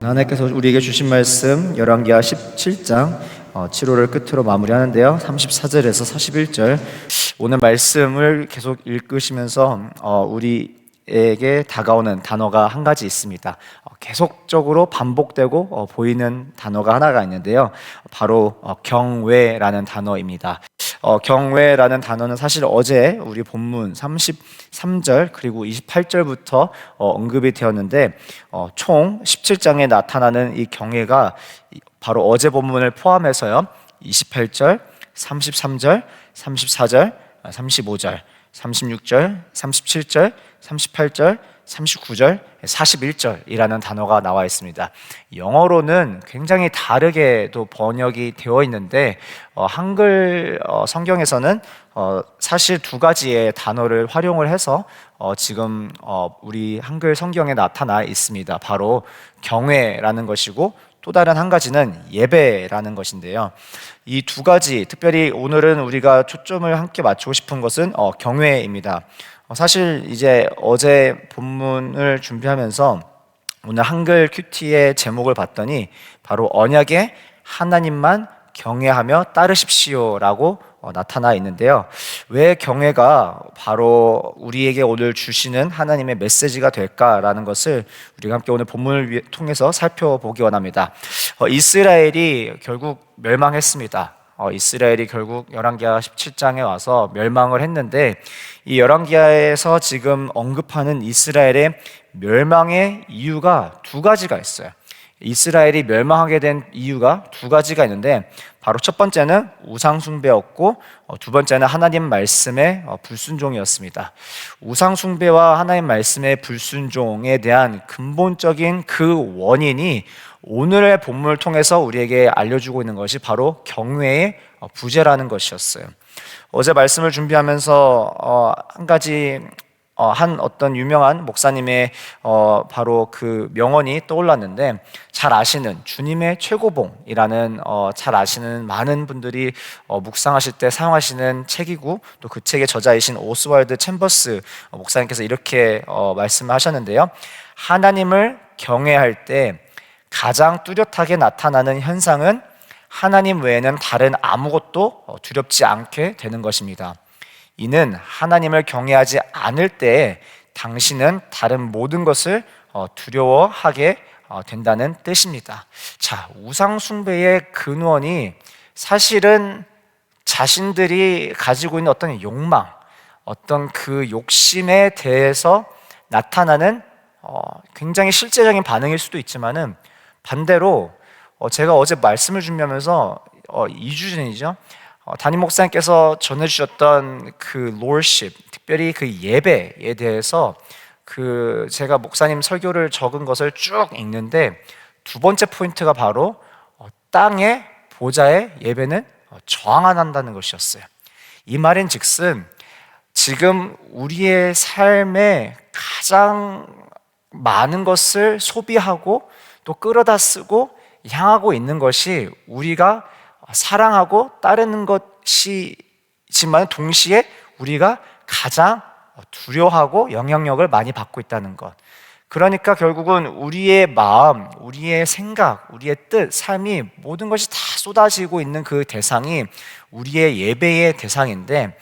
하나님께서 우리에게 주신 말씀 열왕기하 17장 7호를 끝으로 마무리하는데요. 34절에서 41절 오늘 말씀을 계속 읽으시면서 우리에게 다가오는 단어가 한 가지 있습니다. 계속적으로 반복되고 보이는 단어가 하나가 있는데요. 바로 경외라는 단어입니다. 경외라는 단어는 사실 어제 우리 본문 33절 그리고 28절부터 언급이 되었는데 총 17장에 나타나는 이 경외가 바로 어제 본문을 포함해서요 28절, 33절, 34절, 35절, 36절, 37절, 38절, 39절, 41절이라는 단어가 나와 있습니다. 영어로는 굉장히 다르게도 번역이 되어 있는데 한글 성경에서는 사실 두 가지의 단어를 활용을 해서 지금 우리 한글 성경에 나타나 있습니다. 바로 경외라는 것이고 또 다른 한 가지는 예배라는 것인데요. 이 두 가지, 특별히 오늘은 우리가 초점을 함께 맞추고 싶은 것은 경외입니다. 사실 이제 어제 본문을 준비하면서 오늘 한글 큐티의 제목을 봤더니 바로 언약의 하나님만 경외하며 따르십시오라고 나타나 있는데요. 왜 경외가 바로 우리에게 오늘 주시는 하나님의 메시지가 될까라는 것을 우리가 함께 오늘 본문을 통해서 살펴보기 원합니다. 이스라엘이 결국 멸망했습니다. 이스라엘이 결국 열왕기하 17장에 와서 멸망을 했는데 이 열왕기하에서 지금 언급하는 이스라엘의 멸망의 이유가 두 가지가 있어요. 이스라엘이 멸망하게 된 이유가 두 가지가 있는데 바로 첫 번째는 우상숭배였고 두 번째는 하나님 말씀의 불순종이었습니다. 우상숭배와 하나님 말씀의 불순종에 대한 근본적인 그 원인이 오늘의 본문을 통해서 우리에게 알려주고 있는 것이 바로 경외의 부재라는 것이었어요. 어제 말씀을 준비하면서 한 가지 한 어떤 유명한 목사님의 바로 그 명언이 떠올랐는데 잘 아시는 주님의 최고봉이라는 잘 아시는 많은 분들이 묵상하실 때 사용하시는 책이고 또 그 책의 저자이신 오스왈드 챔버스 목사님께서 이렇게 말씀하셨는데요. 하나님을 경외할 때 가장 뚜렷하게 나타나는 현상은 하나님 외에는 다른 아무것도 두렵지 않게 되는 것입니다. 이는 하나님을 경외하지 않을 때 당신은 다른 모든 것을 두려워하게 된다는 뜻입니다. 자, 우상숭배의 근원이 사실은 자신들이 가지고 있는 어떤 욕망, 어떤 그 욕심에 대해서 나타나는 굉장히 실제적인 반응일 수도 있지만은 반대로 제가 어제 말씀을 준비하면서 2주 전이죠. 담임 목사님께서 전해주셨던 그 lordship, 특별히 그 예배에 대해서 그 제가 목사님 설교를 적은 것을 쭉 읽는데 두 번째 포인트가 바로 땅의 보좌의 예배는 저항 안 한다는 것이었어요. 이 말인즉슨 지금 우리의 삶에 가장 많은 것을 소비하고 또 끌어다 쓰고 향하고 있는 것이 우리가 사랑하고 따르는 것이지만 동시에 우리가 가장 두려워하고 영향력을 많이 받고 있다는 것. 그러니까 결국은 우리의 마음, 우리의 생각, 우리의 뜻, 삶이 모든 것이 다 쏟아지고 있는 그 대상이 우리의 예배의 대상인데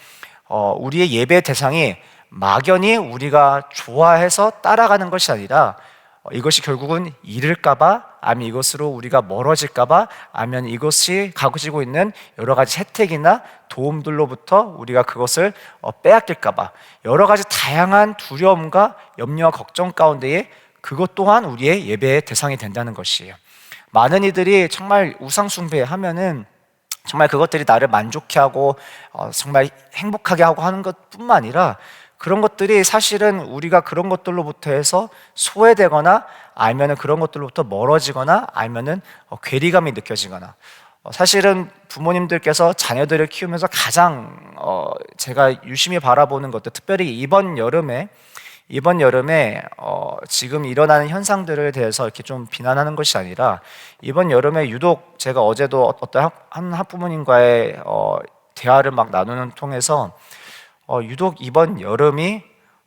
우리의 예배의 대상이 막연히 우리가 좋아해서 따라가는 것이 아니라 이것이 결국은 잃을까봐, 아니면 이것으로 우리가 멀어질까봐, 아니면 이것이 가지고 있는 여러 가지 혜택이나 도움들로부터 우리가 그것을 빼앗길까봐 여러 가지 다양한 두려움과 염려와 걱정 가운데에 그것 또한 우리의 예배의 대상이 된다는 것이에요. 많은 이들이 정말 우상숭배 하면은 정말 그것들이 나를 만족해 하고 정말 행복하게 하고 하는 것뿐만 아니라 그런 것들이 사실은 우리가 그런 것들로부터 해서 소외되거나 아니면 그런 것들로부터 멀어지거나 아니면 괴리감이 느껴지거나 사실은 부모님들께서 자녀들을 키우면서 가장 제가 유심히 바라보는 것도 특별히 이번 여름에 지금 일어나는 현상들에 대해서 이렇게 좀 비난하는 것이 아니라 이번 여름에 유독 제가 어제도 어떤 한 학부모님과의 대화를 막 나누는 통해서 유독 이번 여름이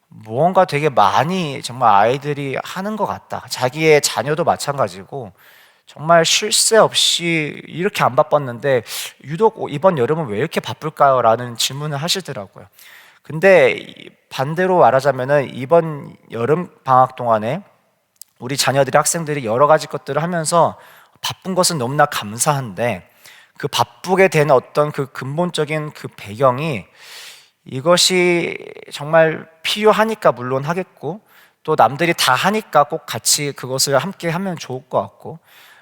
무언가 되게 많이 정말 아이들이 하는 것 같다. 자기의 자녀도 마찬가지고 정말 쉴 새 없이 이렇게 안 바빴는데 유독 이번 여름은 왜 이렇게 바쁠까요? 라는 질문을 하시더라고요. 근데 반대로 말하자면은 이번 여름 방학 동안에 우리 자녀들이, 학생들이 여러 가지 것들을 하면서 바쁜 것은 너무나 감사한데 그 바쁘게 된 어떤 그 근본적인 그 배경이 이것이 정말 필요하니까 물론 하겠고, 또 남들이 다 하니까 꼭 같이 그것을 함께 하면 좋을 것 같고,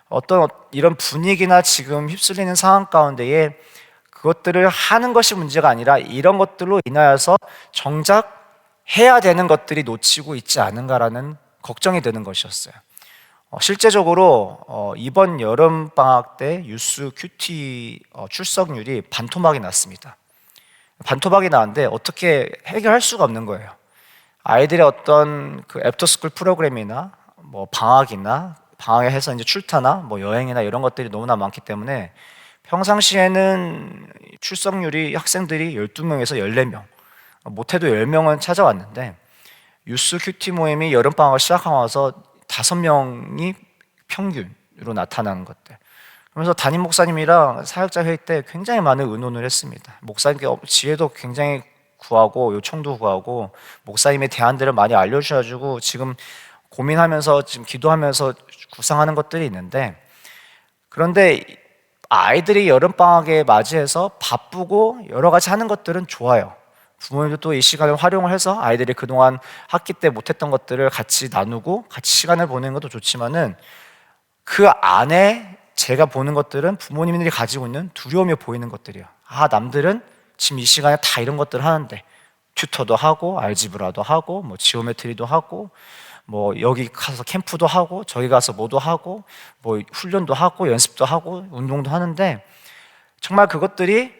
어떤 이런 분위기나 지금 휩쓸리는 상황 가운데에 그것들을 하는 것이 문제가 아니라 이런 것들로 인하여서 정작 해야 되는 것들이 놓치고 있지 않은가라는 걱정이 드는 것이었어요. 실제적으로 이번 여름 방학 때 유스 큐티 출석률이 반토막이 났습니다. 반토막이 나는데 어떻게 해결할 수가 없는 거예요. 아이들의 어떤 그 애프터스쿨 프로그램이나 뭐 방학이나 방학에 해서 이제 출타나 뭐 여행이나 이런 것들이 너무나 많기 때문에 평상시에는 출석률이 학생들이 12명에서 14명, 못해도 10명은 찾아왔는데 유스 큐티 모임이 여름방학을 시작하면서 5명이 평균으로 나타나는 것들. 그래서 담임 목사님이랑 사역자 회의 때 굉장히 많은 의논을 했습니다. 목사님께 지혜도 굉장히 구하고 요청도 구하고 목사님의 대안들을 많이 알려주셔가지고 지금 고민하면서 지금 기도하면서 구상하는 것들이 있는데, 그런데 아이들이 여름방학에 맞이해서 바쁘고 여러 가지 하는 것들은 좋아요. 부모님도 또 이 시간을 활용을 해서 아이들이 그동안 학기 때 못했던 것들을 같이 나누고 같이 시간을 보내는 것도 좋지만은 그 안에 제가 보는 것들은 부모님들이 가지고 있는 두려움이 보이는 것들이에요. 남들은 지금 이 시간에 다 이런 것들을 하는데 튜터도 하고 알지브라도 하고 뭐 지오메트리도 하고 뭐 여기 가서 캠프도 하고 저기 가서 뭐도 하고 뭐 훈련도 하고 연습도 하고 운동도 하는데, 정말 그것들이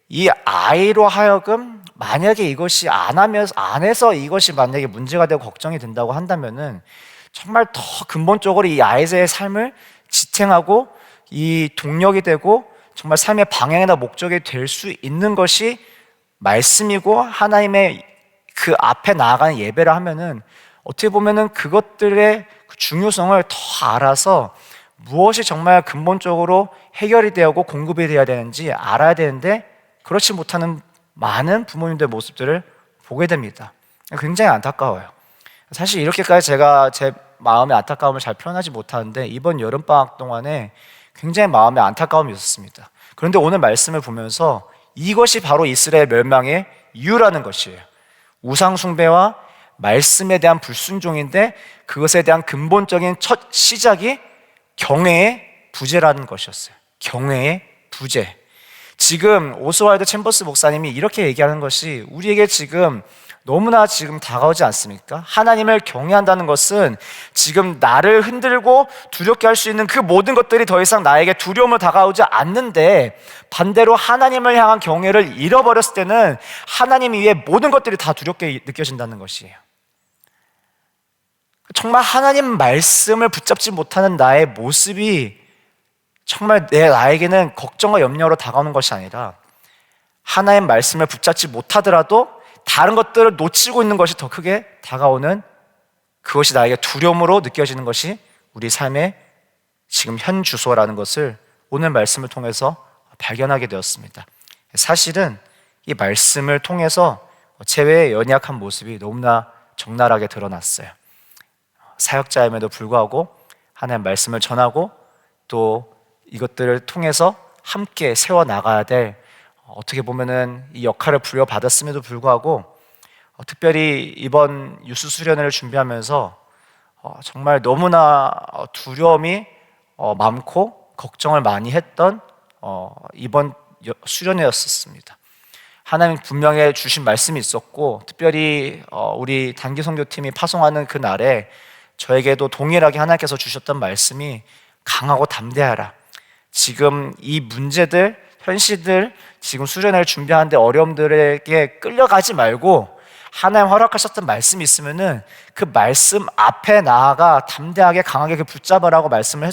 이 아이로 하여금 만약에 이것이 안 해서 이것이 만약에 문제가 되고 걱정이 된다고 한다면은 정말 더 근본적으로 이 아이의 삶을 지탱하고 이 동력이 되고 정말 삶의 방향이나 목적이 될 수 있는 것이 말씀이고 하나님의 그 앞에 나아가는 예배를 하면은 어떻게 보면은 그것들의 그 중요성을 더 알아서 무엇이 정말 근본적으로 해결이 되고 공급이 되어야 되는지 알아야 되는데 그렇지 못하는 많은 부모님들의 모습들을 보게 됩니다. 굉장히 안타까워요. 사실 이렇게까지 제가 제 마음의 안타까움을 잘 표현하지 못하는데 이번 여름방학 동안에 굉장히 마음에 안타까움이 있었습니다. 그런데 오늘 말씀을 보면서 이것이 바로 이스라엘 멸망의 이유라는 것이에요. 우상 숭배와 말씀에 대한 불순종인데 그것에 대한 근본적인 첫 시작이 경외의 부재라는 것이었어요. 경외의 부재. 지금 오스왈드 챔버스 목사님이 이렇게 얘기하는 것이 우리에게 지금 너무나 지금 다가오지 않습니까? 하나님을 경외한다는 것은 지금 나를 흔들고 두렵게 할 수 있는 그 모든 것들이 더 이상 나에게 두려움을 다가오지 않는데, 반대로 하나님을 향한 경외를 잃어버렸을 때는 하나님 이외의 모든 것들이 다 두렵게 느껴진다는 것이에요. 정말 하나님 말씀을 붙잡지 못하는 나의 모습이 정말 나에게는 걱정과 염려로 다가오는 것이 아니라 하나님 말씀을 붙잡지 못하더라도 다른 것들을 놓치고 있는 것이 더 크게 다가오는, 그것이 나에게 두려움으로 느껴지는 것이 우리 삶의 지금 현 주소라는 것을 오늘 말씀을 통해서 발견하게 되었습니다. 사실은 이 말씀을 통해서 제 연약한 모습이 너무나 적나라하게 드러났어요. 사역자임에도 불구하고 하나님 말씀을 전하고 또 이것들을 통해서 함께 세워나가야 될, 어떻게 보면은 이 역할을 부여받았음에도 불구하고 특별히 이번 유스 수련회를 준비하면서 정말 너무나 두려움이 많고 걱정을 많이 했던 이번 수련회였었습니다. 하나님 분명히 주신 말씀이 있었고, 특별히 우리 단기 선교팀이 파송하는 그 날에 저에게도 동일하게 하나님께서 주셨던 말씀이 강하고 담대하라. 지금 이 문제들, 현실들, 지금 수련회를 준비하는데 어려움들에게 끌려가지 말고 하나님 허락하셨던 말씀이 있으면은 그 말씀 앞에 나아가 담대하게 강하게 그 붙잡으라고 말씀을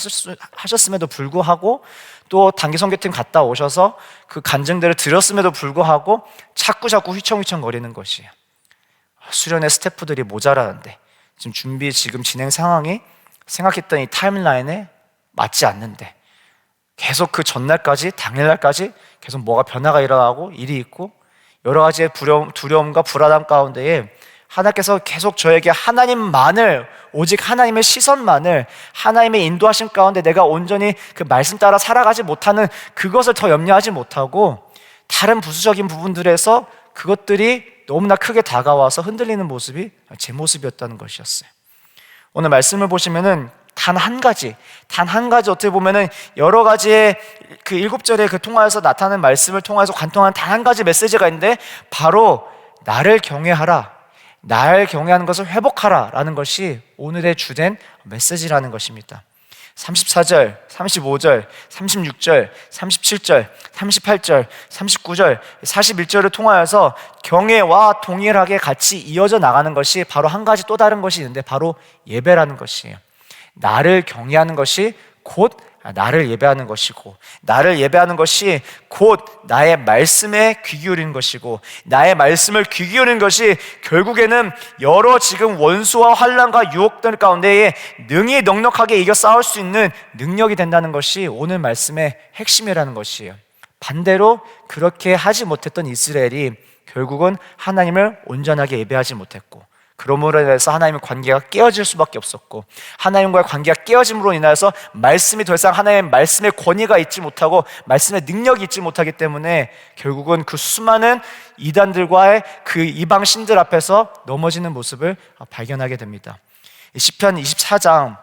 하셨음에도 불구하고, 또 단기 선교팀 갔다 오셔서 그 간증들을 들었음에도 불구하고 자꾸 휘청휘청 거리는 것이에요. 수련회 스태프들이 모자라는데 지금 진행 상황이 생각했던 이 타임라인에 맞지 않는데 계속 그 전날까지 당일날까지 계속 뭐가 변화가 일어나고 일이 있고 여러 가지의 두려움과 불안함 가운데에 하나님께서 계속 저에게 하나님만을, 오직 하나님의 시선만을, 하나님의 인도하심 가운데 내가 온전히 그 말씀 따라 살아가지 못하는 그것을 더 염려하지 못하고 다른 부수적인 부분들에서 그것들이 너무나 크게 다가와서 흔들리는 모습이 제 모습이었다는 것이었어요. 오늘 말씀을 보시면은 단 한 가지 어떻게 보면은 여러 가지의 그 7절의 그 통화에서 나타나는 말씀을 통해서 관통하는 단 한 가지 메시지가 있는데 바로 나를 경외하라, 나를 경외하는 것을 회복하라 라는 것이 오늘의 주된 메시지라는 것입니다. 34절, 35절, 36절, 37절, 38절, 39절, 41절을 통하여서 경외와 동일하게 같이 이어져 나가는 것이 바로 한 가지 또 다른 것이 있는데 바로 예배라는 것이에요. 나를 경외하는 것이 곧 나를 예배하는 것이고, 나를 예배하는 것이 곧 나의 말씀에 귀 기울이는 것이고, 나의 말씀을 귀 기울이는 것이 결국에는 여러 지금 원수와 환난과 유혹들 가운데에 능히 넉넉하게 이겨 싸울 수 있는 능력이 된다는 것이 오늘 말씀의 핵심이라는 것이에요. 반대로 그렇게 하지 못했던 이스라엘이 결국은 하나님을 온전하게 예배하지 못했고, 그러므로 인해서 하나님의 관계가 깨어질 수밖에 없었고, 하나님과의 관계가 깨어짐으로 인하여서 말씀이 더 이상 하나님의 말씀의 권위가 있지 못하고 말씀의 능력이 있지 못하기 때문에 결국은 그 수많은 이단들과의 그 이방 신들 앞에서 넘어지는 모습을 발견하게 됩니다. 시편 25장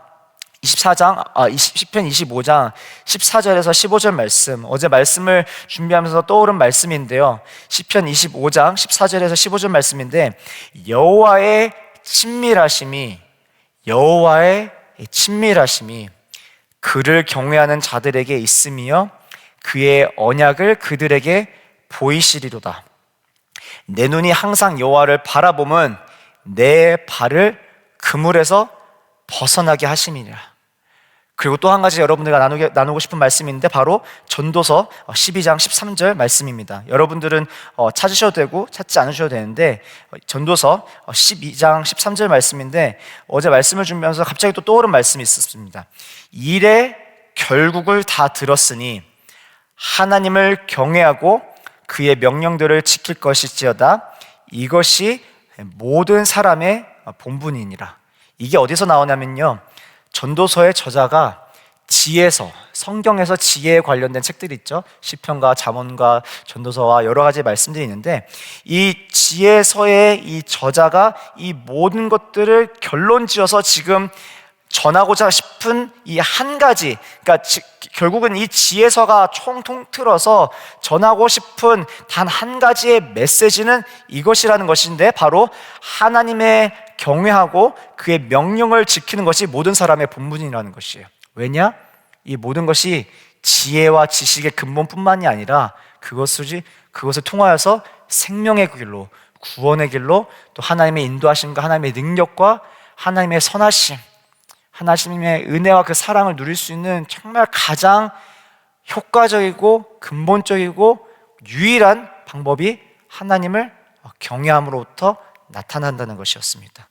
14절에서 15절 말씀, 어제 말씀을 준비하면서 떠오른 말씀인데요. 시편 25장 14절에서 15절 말씀인데, 여호와의 친밀하심이 그를 경외하는 자들에게 있으며 그의 언약을 그들에게 보이시리로다. 내 눈이 항상 여호와를 바라보면 내 발을 그물에서 벗어나게 하심이니라. 그리고 또 한 가지 여러분들과 나누고 싶은 말씀인데 바로 전도서 12장 13절 말씀입니다. 여러분들은 찾으셔도 되고 찾지 않으셔도 되는데 전도서 12장 13절 말씀인데 어제 말씀을 준비하면서 갑자기 또 떠오른 말씀이 있었습니다. 일의 결국을 다 들었으니 하나님을 경외하고 그의 명령들을 지킬 것일지어다. 이것이 모든 사람의 본분이니라. 이게 어디서 나오냐면요, 전도서의 저자가 지혜서, 성경에서 지혜에 관련된 책들이 있죠. 시편과 잠언과 전도서와 여러 가지 말씀들이 있는데 이 지혜서의 이 저자가 이 모든 것들을 결론지어서 지금 전하고자 싶은 이 한 가지, 그러니까 결국은 이 지혜서가 총통틀어서 전하고 싶은 단 한 가지의 메시지는 이것이라는 것인데 바로 하나님의 경외하고 그의 명령을 지키는 것이 모든 사람의 본분이라는 것이에요. 왜냐? 이 모든 것이 지혜와 지식의 근본뿐만이 아니라 그것을 통하여서 생명의 길로, 구원의 길로, 또 하나님의 인도하심과 하나님의 능력과 하나님의 선하심, 하나님의 은혜와 그 사랑을 누릴 수 있는 정말 가장 효과적이고 근본적이고 유일한 방법이 하나님을 경외함으로부터 나타난다는 것이었습니다.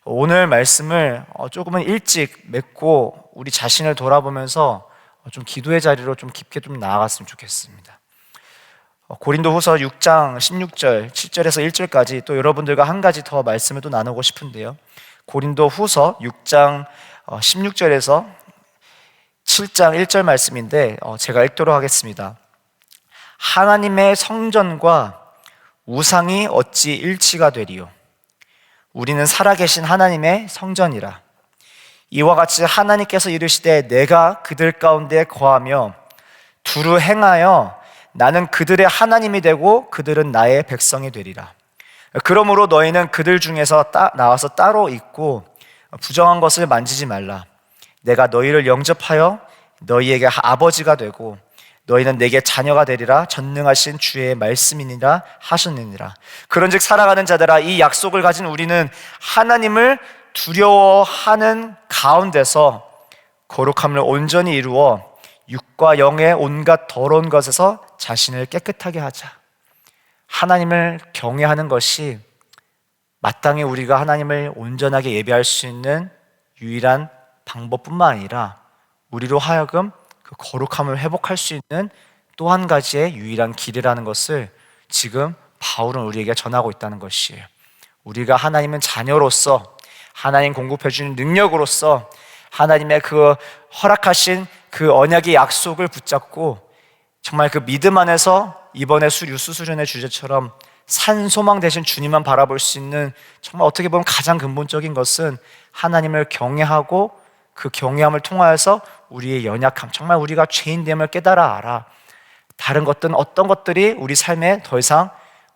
오늘 말씀을 조금은 일찍 맺고 우리 자신을 돌아보면서 좀 기도의 자리로 좀 깊게 좀 나아갔으면 좋겠습니다. 고린도후서 6장 16절 7절에서 1절까지 또 여러분들과 한 가지 더 말씀을 또 나누고 싶은데요. 고린도후서 6장 16절에서 7장 1절 말씀인데 제가 읽도록 하겠습니다. 하나님의 성전과 우상이 어찌 일치가 되리요? 우리는 살아계신 하나님의 성전이라. 이와 같이 하나님께서 이르시되 내가 그들 가운데 거하며 두루 행하여 나는 그들의 하나님이 되고 그들은 나의 백성이 되리라. 그러므로 너희는 그들 중에서 나와서 따로 있고 부정한 것을 만지지 말라. 내가 너희를 영접하여 너희에게 아버지가 되고 너희는 내게 자녀가 되리라. 전능하신 주의 말씀이니라 하셨느니라. 그런즉 살아가는 자들아, 이 약속을 가진 우리는 하나님을 두려워하는 가운데서 거룩함을 온전히 이루어 육과 영의 온갖 더러운 것에서 자신을 깨끗하게 하자. 하나님을 경외하는 것이 마땅히 우리가 하나님을 온전하게 예배할 수 있는 유일한 방법뿐만 아니라 우리로 하여금 그 거룩함을 회복할 수 있는 또 한 가지의 유일한 길이라는 것을 지금 바울은 우리에게 전하고 있다는 것이에요. 우리가 하나님은 자녀로서 하나님 공급해 주는 능력으로서 하나님의 그 허락하신 그 언약의 약속을 붙잡고 정말 그 믿음 안에서 이번에 유수수련의 주제처럼 산 소망 대신 주님만 바라볼 수 있는, 정말 어떻게 보면 가장 근본적인 것은 하나님을 경외하고 그 경외함을 통하여서 우리의 연약함, 정말 우리가 죄인됨을 깨달아 알아. 다른 것들은 어떤 것들이 우리 삶에 더 이상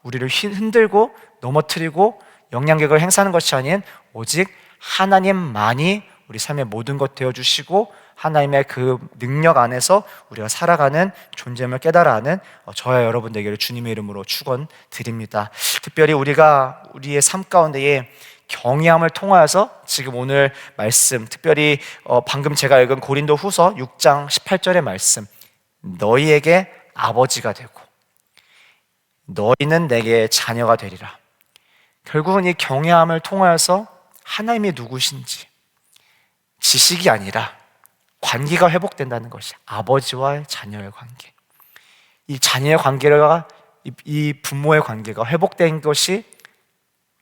우리를 흔들고 넘어뜨리고 영향력을 행사하는 것이 아닌 오직 하나님만이 우리 삶의 모든 것 되어주시고 하나님의 그 능력 안에서 우리가 살아가는 존재임을 깨달아 하는 저와 여러분 되기를 주님의 이름으로 축원드립니다. 특별히 우리가 우리의 삶 가운데에 경외함을 통하여서 지금 오늘 말씀, 특별히 방금 제가 읽은 고린도 후서 6장 18절의 말씀, 너희에게 아버지가 되고 너희는 내게 자녀가 되리라. 결국은 이 경외함을 통하여서 하나님이 누구신지 지식이 아니라 관계가 회복된다는 것이, 아버지와 자녀의 관계, 이 자녀의 관계가, 이 부모의 관계가 회복된 것이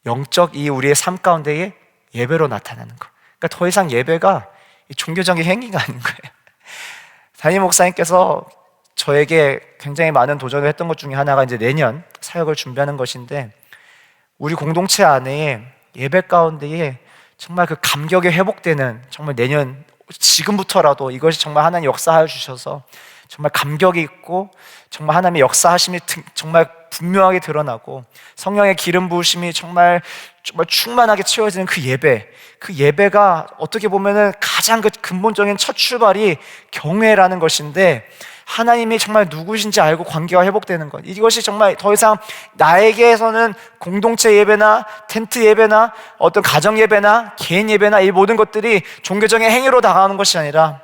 영적 이 우리의 삶 가운데에 예배로 나타나는 것. 그러니까 더 이상 예배가 종교적인 행위가 아닌 거예요. 담임 목사님께서 저에게 굉장히 많은 도전을 했던 것 중에 하나가 이제 내년 사역을 준비하는 것인데, 우리 공동체 안에 예배 가운데에 정말 그 감격이 회복되는, 정말 내년 지금부터라도 이것이 정말 하나님 역사하여 주셔서 정말 감격이 있고 정말 하나님의 역사하심이 정말 분명하게 드러나고 성령의 기름 부으심이 정말 충만하게 채워지는 그 예배, 그 예배가 어떻게 보면은 가장 그 근본적인 첫 출발이 경외라는 것인데, 하나님이 정말 누구신지 알고 관계가 회복되는 것, 이것이 정말 더 이상 나에게서는 공동체 예배나 텐트 예배나 어떤 가정 예배나 개인 예배나 이 모든 것들이 종교적인 행위로 다가오는 것이 아니라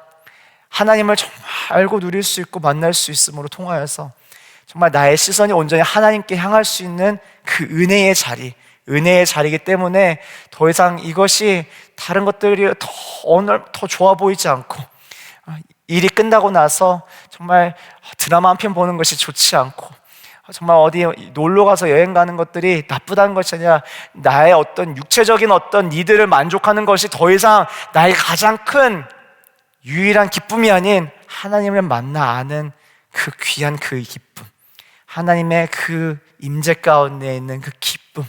하나님을 정말 알고 누릴 수 있고 만날 수 있음으로 통하여서 정말 나의 시선이 온전히 하나님께 향할 수 있는 그 은혜의 자리이기 때문에 더 이상 이것이 다른 것들이 더 좋아 보이지 않고, 일이 끝나고 나서 정말 드라마 한 편 보는 것이 좋지 않고, 정말 어디 놀러 가서 여행 가는 것들이 나쁘다는 것이 아니라 나의 어떤 육체적인 어떤 니들을 만족하는 것이 더 이상 나의 가장 큰 유일한 기쁨이 아닌 하나님을 만나 아는 그 귀한 그 기쁨, 하나님의 그 임재 가운데 있는 그 기쁨,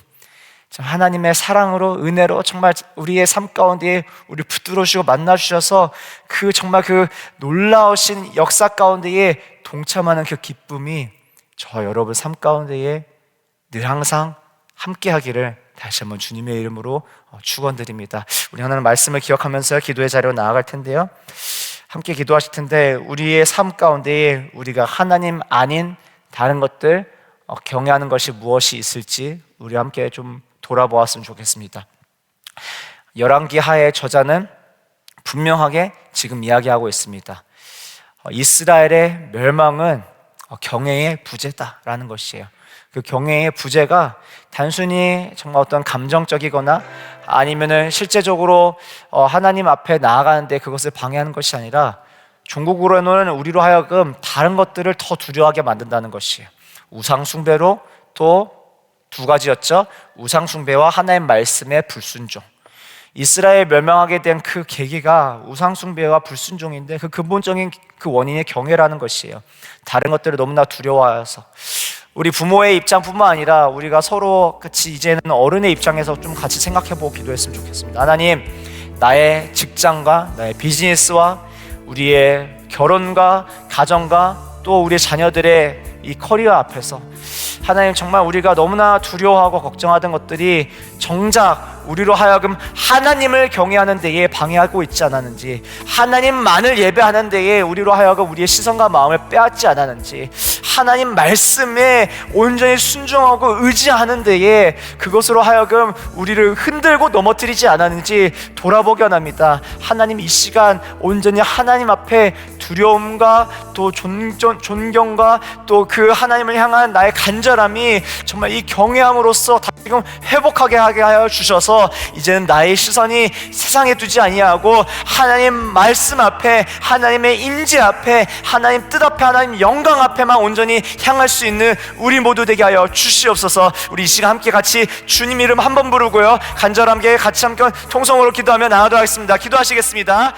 하나님의 사랑으로 은혜로 정말 우리의 삶 가운데 우리 붙들어 주시고 만나 주셔서 그 정말 그 놀라우신 역사 가운데에 동참하는 그 기쁨이 저 여러분 삶 가운데에 늘 항상 함께 하기를 다시 한번 주님의 이름으로 축원드립니다. 우리 하나님 말씀을 기억하면서 기도의 자리로 나아갈 텐데요, 함께 기도하실 텐데, 우리의 삶 가운데에 우리가 하나님 아닌 다른 것들 경외하는 것이 무엇이 있을지 우리 함께 좀 돌아보았으면 좋겠습니다. 열왕기 하의 저자는 분명하게 지금 이야기하고 있습니다. 이스라엘의 멸망은 경외의 부재다라는 것이에요. 그 경외의 부재가 단순히 정말 어떤 감정적이거나 아니면은 실제적으로 하나님 앞에 나아가는데 그것을 방해하는 것이 아니라 종국으로는 우리로 하여금 다른 것들을 더 두려워하게 만든다는 것이에요. 우상숭배로 또 두 가지였죠. 우상숭배와 하나님 말씀의 불순종. 이스라엘 멸망하게 된 그 계기가 우상숭배와 불순종인데, 그 근본적인 그 원인이 경외라는 것이에요. 다른 것들을 너무나 두려워해서 우리 부모의 입장뿐만 아니라 우리가 서로 같이 이제는 어른의 입장에서 좀 같이 생각해보고 기도했으면 좋겠습니다. 하나님, 나의 직장과 나의 비즈니스와 우리의 결혼과 가정과 또 우리 자녀들의 이 커리어 앞에서 하나님, 정말 우리가 너무나 두려워하고 걱정하던 것들이 정작 우리로 하여금 하나님을 경외하는 데에 방해하고 있지 않았는지, 하나님만을 예배하는 데에 우리로 하여금 우리의 시선과 마음을 빼앗지 않았는지, 하나님 말씀에 온전히 순종하고 의지하는 데에 그것으로 하여금 우리를 흔들고 넘어뜨리지 않았는지 돌아보게 합니다. 하나님, 이 시간 온전히 하나님 앞에 두려움과 또 존경과 또 그 하나님을 향한 나의 간절함이 정말 이 경외함으로써 다시금 회복하게 하게 하여 주셔서 이제는 나의 시선이 세상에 두지 아니하고 하나님 말씀 앞에, 하나님의 임재 앞에, 하나님 뜻 앞에, 하나님 영광 앞에만 온전히 향할 수 있는 우리 모두 되게 하여 주시옵소서. 우리 이 시간 함께 같이 주님 이름 한번 부르고요, 간절함께 같이 함께 통성으로 기도하며 나가도록 하겠습니다. 기도하시겠습니다.